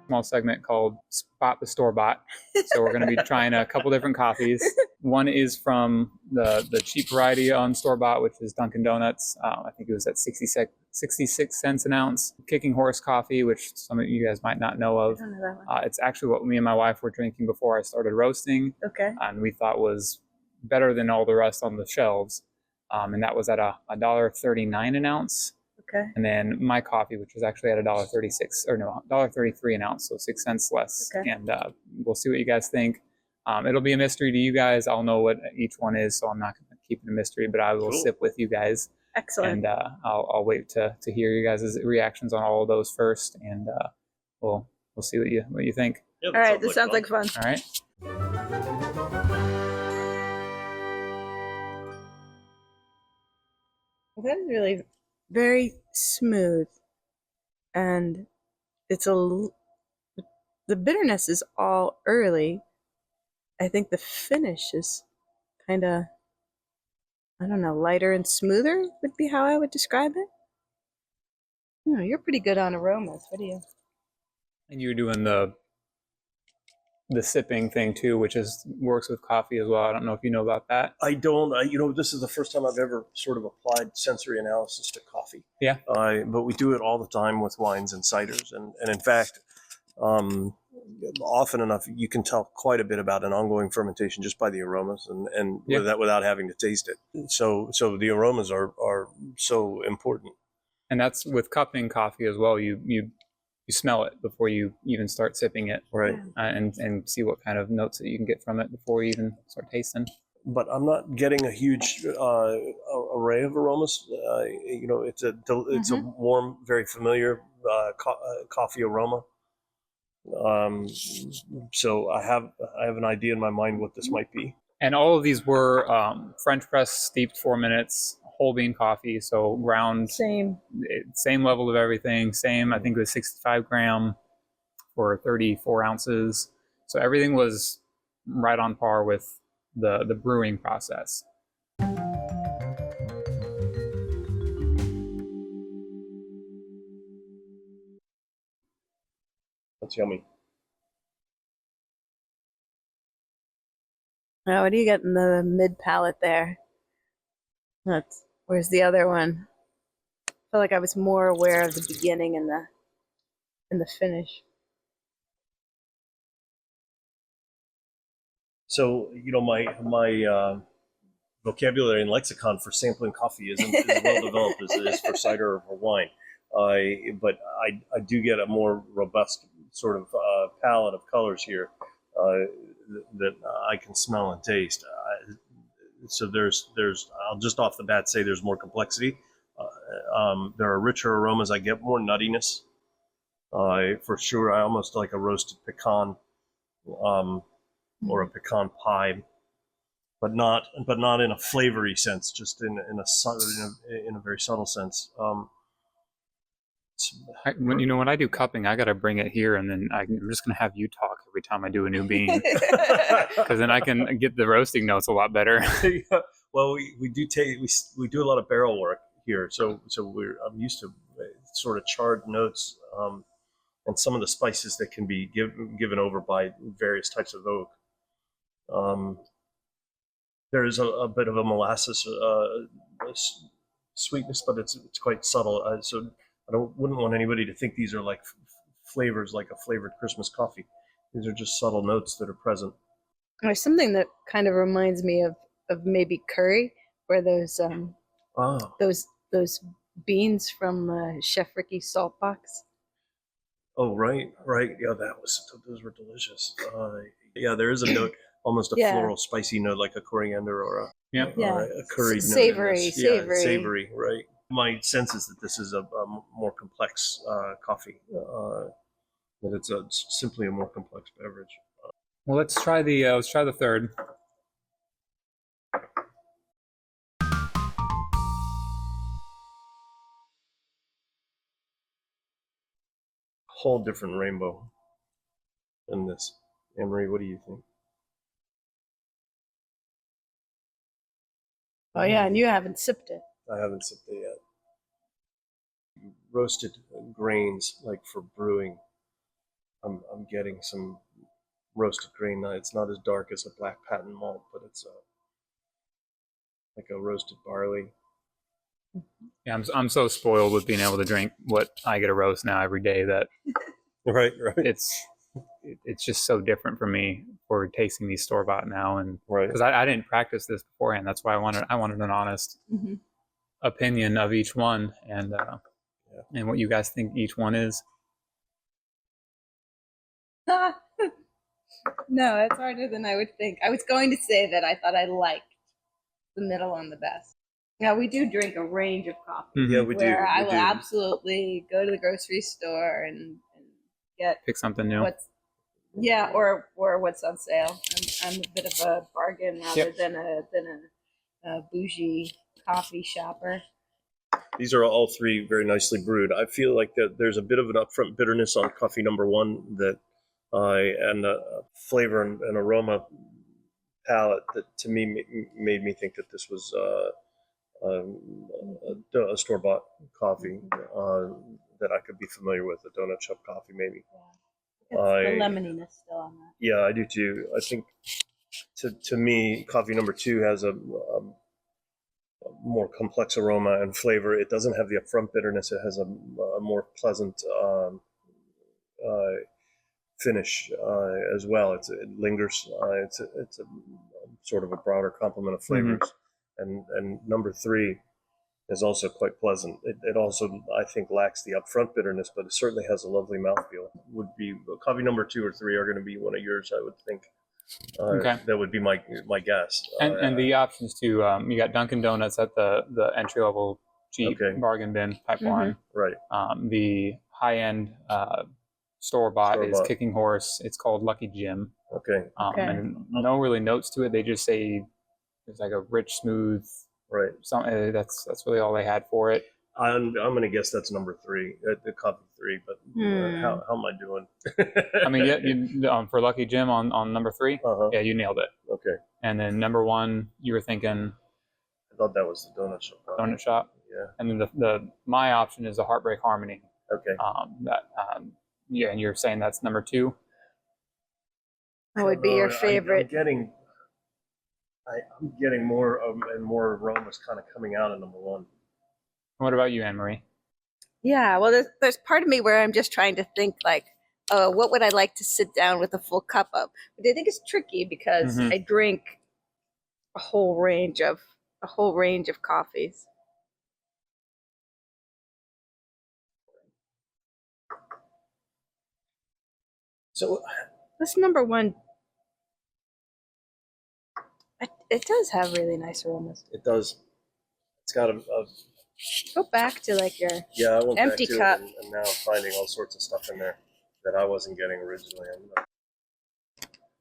small segment called Spot the Store Bought. So we're going to be trying a couple different coffees. One is from the cheap variety on Store Bought, which is Dunkin' Donuts. I think it was at 66 cents an ounce. Kicking Horse coffee, which some of you guys might not know of. I don't know that one. It's actually what me and my wife were drinking before I started roasting. Okay. And we thought was better than all the rest on the shelves. And that was at $1.39 an ounce. Okay. And then my coffee, which was actually at $1.36, or no, $1.33 an ounce, so 6 cents less. Okay. And we'll see what you guys think. It'll be a mystery to you guys. I'll know what each one is, so I'm not going to keep it a mystery, but I will sip with you guys. Excellent. And I'll wait to hear you guys' reactions on all of those first, and we'll see what you think. Yeah, all right, this sounds like fun. All right. Well, that is really very smooth, and the bitterness is all early. I think the finish is kind of, I don't know, lighter and smoother would be how I would describe it. No, you're pretty good on aromas. What do you? And you're doing the sipping thing too, which works with coffee as well. I don't know if you know about that. I don't. This is the first time I've ever sort of applied sensory analysis to coffee. Yeah. But we do it all the time with wines and ciders, and in fact, often enough you can tell quite a bit about an ongoing fermentation just by the aromas, and without having to taste it. So the aromas are so important. And that's with cupping coffee as well. You smell it before you even start sipping it, right? And see what kind of notes that you can get from it before you even start tasting. But I'm not getting a huge array of aromas. It's a warm, very familiar coffee aroma. So I have an idea in my mind what this might be. And all of these were French press, steeped 4 minutes, whole bean coffee, so ground. Same level of everything. Same, I think it was 65 gram for 34 ounces. So everything was right on par with the brewing process. That's yummy. Now, what do you get in the mid palate there? Where's the other one? I feel like I was more aware of the beginning and the finish. So my vocabulary and lexicon for sampling coffee isn't as well developed as it is for cider or for wine. But I do get a more robust sort of palette of colors here that I can smell and taste. So there's I'll just off the bat say there's more complexity. There are richer aromas. I get more nuttiness. For sure, I almost like a roasted pecan or a pecan pie, but not in a flavory sense, just in a very subtle sense. When I do cupping, I gotta bring it here, and then I'm just gonna have you talk every time I do a new bean, because then I can get the roasting notes a lot better. Well, we do a lot of barrel work here, so I'm used to sort of charred notes, and some of the spices that can be given over by various types of oak. There is a bit of a molasses sweetness, but it's quite subtle. So I wouldn't want anybody to think these are like flavors, like a flavored Christmas coffee. These are just subtle notes that are present. There's something that kind of reminds me of maybe curry, where those beans from Chef Ricky's salt box. Oh, right. Yeah, those were delicious. Yeah, there is a note, almost a floral, spicy note, like a coriander or a curry note. Savory, right. My sense is that this is a more complex coffee, that it's simply a more complex beverage. Well, let's try the third. Whole different rainbow in this. Anne-Marie, what do you think? Oh yeah, and you haven't sipped it. I haven't sipped it yet. Roasted grains, like for brewing, I'm getting some roasted grain. It's not as dark as a black patent malt, but it's like a roasted barley. Yeah, I'm so spoiled with being able to drink what I get a roast now every day that Right. it's just so different for me for tasting these store bought now, and Right. because I didn't practice this beforehand, that's why I wanted an honest opinion of each one and what you guys think each one is. No, it's harder than I would think. I was going to say that I thought I liked the middle one the best. Yeah, we do drink a range of coffee. Mhm. Yeah, we do. Where I We will do. absolutely go to the grocery store and get Pick something new. or what's on sale. I'm a bit of a bargain rather Yep. than a bougie coffee shopper. These are all three very nicely brewed. I feel like that there's a bit of an upfront bitterness on coffee number one that and a flavor and aroma palette that to me made me think that this was a store-bought coffee that I could be familiar with, a donut shop coffee maybe. It's the lemoniness still on that. Yeah, I do too. I think to me, coffee number two has a more complex aroma and flavor. It doesn't have the upfront bitterness. It has a more pleasant finish as well. It lingers. It's a sort of a broader complement of flavors. And number three is also quite pleasant. It also, I think, lacks the upfront bitterness, but it certainly has a lovely mouthfeel. Would be coffee number 2 or 3 are going to be one of yours, I would think. Okay. That would be my guess. And the options too. You got Dunkin' Donuts at the entry level cheap bargain bin pipeline. Right. The high end store bought is Kicking Horse. It's called Lucky Jim. Okay. And no really notes to it. They just say it's like a rich, smooth. Right. That's really all they had for it. I'm going to guess that's number 3, the coffee 3. But how am I doing? I mean, yeah, for Lucky Jim on number 3, yeah, you nailed it. Okay. And then number 1, you were thinking. I thought that was the donut shop. Donut shop. Yeah. And then my option is the Heartbreak Harmony. Okay. Yeah, and you're saying that's number 2. What would be your favorite? I'm getting more and more aromas kind of coming out of number 1. What about you, Anne Marie? Yeah, well, there's part of me where I'm just trying to think like, what would I like to sit down with a full cup of? But I think it's tricky because I drink a whole range of coffees. So this number 1, it does have really nice aromas. it does. It's got a go back to like your I went empty back to cup. it and now I'm finding all sorts of stuff in there that I wasn't getting originally.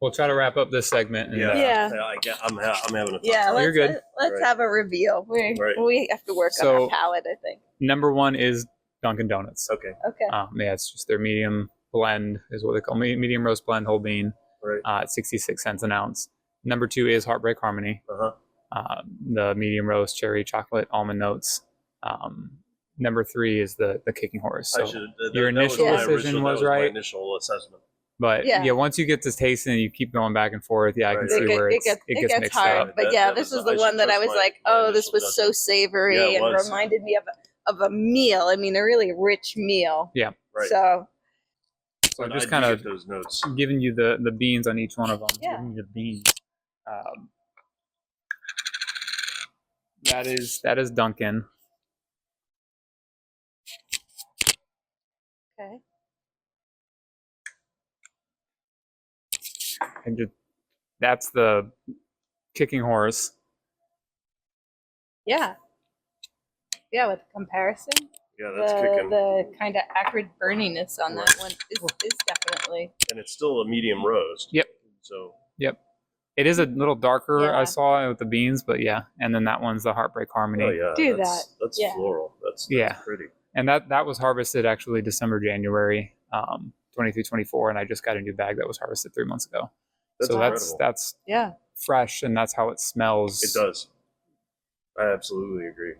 We'll try to wrap up this segment. And, I'm having a tough time. You're good. Let's have a reveal. We have to work on our palate, I think. Number 1 is Dunkin' Donuts. Okay. Yeah, it's just their medium blend is what they call medium roast blend whole bean. Right. At 66 cents an ounce. Number 2 is Heartbreak Harmony. The medium roast cherry chocolate almond notes. Number 3 is the Kicking Horse. So your initial decision was right. My initial assessment. But once you get to tasting, you keep going back and forth. Yeah, I can see where it gets mixed hard. up. But this was the one that I was like, this was so savory and reminded me of a meal. I mean, a really rich meal. Yeah. Right. So just kind of those notes, giving you the beans on each one of them. Yeah. Giving you the beans. That is Dunkin'. Okay. And that's the Kicking Horse. Yeah. Yeah, with comparison. Yeah, that's kicking. The kind of acrid burniness on that one is definitely. And it's still a medium roast. Yep. So. Yep. It is a little darker, I saw with the beans, but yeah. And then that one's the Heartbreak Harmony. Oh yeah. That's floral. That's pretty. And that was harvested actually December, January, 23, 24, and I just got a new bag that was harvested 3 months ago. That's incredible. That's fresh, and that's how it smells. It does. I absolutely agree.